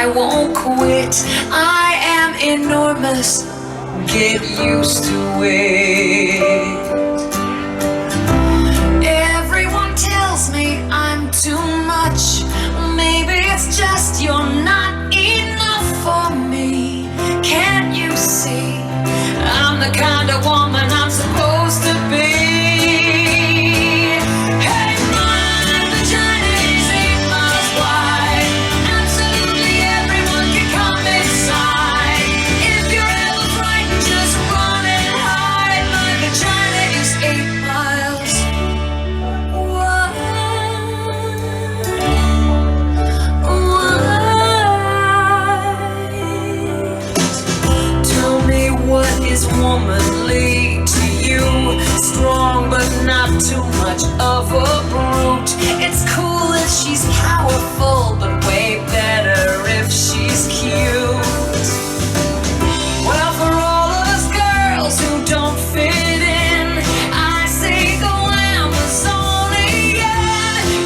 I won't quit. I am enormous, get used to it. Everyone tells me I'm too much. Maybe it's just you're not enough for me. Can't you see I'm the kind of woman I'm supposed to be? Hey, my vagina is 8 miles wide. Absolutely everyone can come inside. If you're ever frightened, just run and hide. My vagina is 8 miles wide. Tell me, what is womanly to you? Strong but not too much of a brute. It's cool if she's powerful, but way better if she's cute. Well, for all of us girls who don't fit in, I say go Amazonian.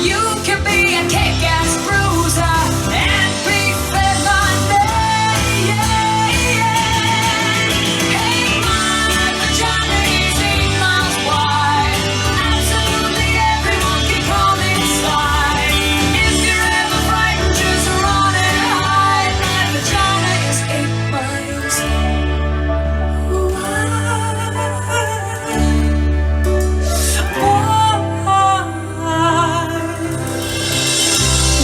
You can be a kick-ass bruiser and be feminine. Hey, my vagina is 8 miles wide. Absolutely everyone can come inside. If you're ever frightened, just run and hide. My vagina is 8 miles wide.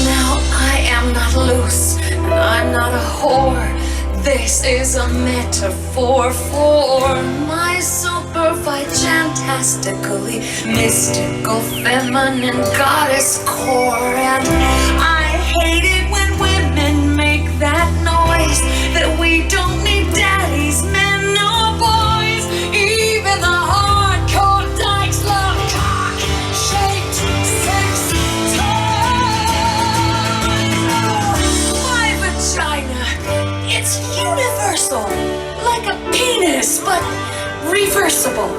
Now I am not loose, and I'm not a whore. This is a metaphor for my super fantastically mystical feminine goddess core. And I hate it when women make that noise, that we don't need daddies, men or boys. Even the hardcore dykes love cock-shaped sex toys. My vagina, it's universal, like a penis, but reversible.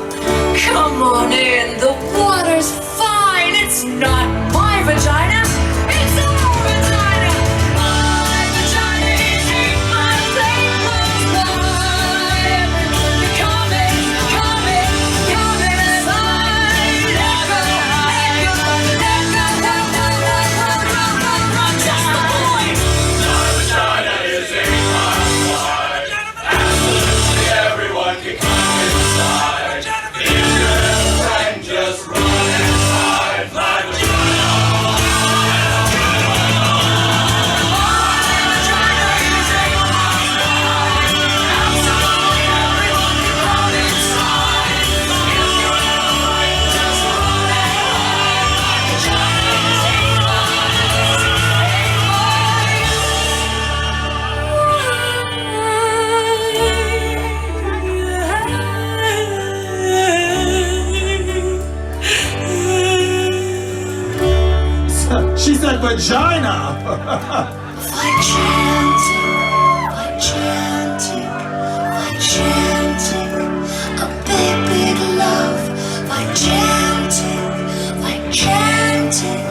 Come on in, the water's fine. It's not my vagina, it's our vagina. My vagina is 8 miles wide. Everyone can come in, come in, come inside. Echo, echo, echo, just the point. My vagina is 8 miles wide. Absolutely everyone can come inside. If you're ever frightened, just run and hide. My vagina. She said vagina. Gigantic, a big, big love. Gigantic, gigantic,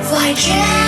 gigantic.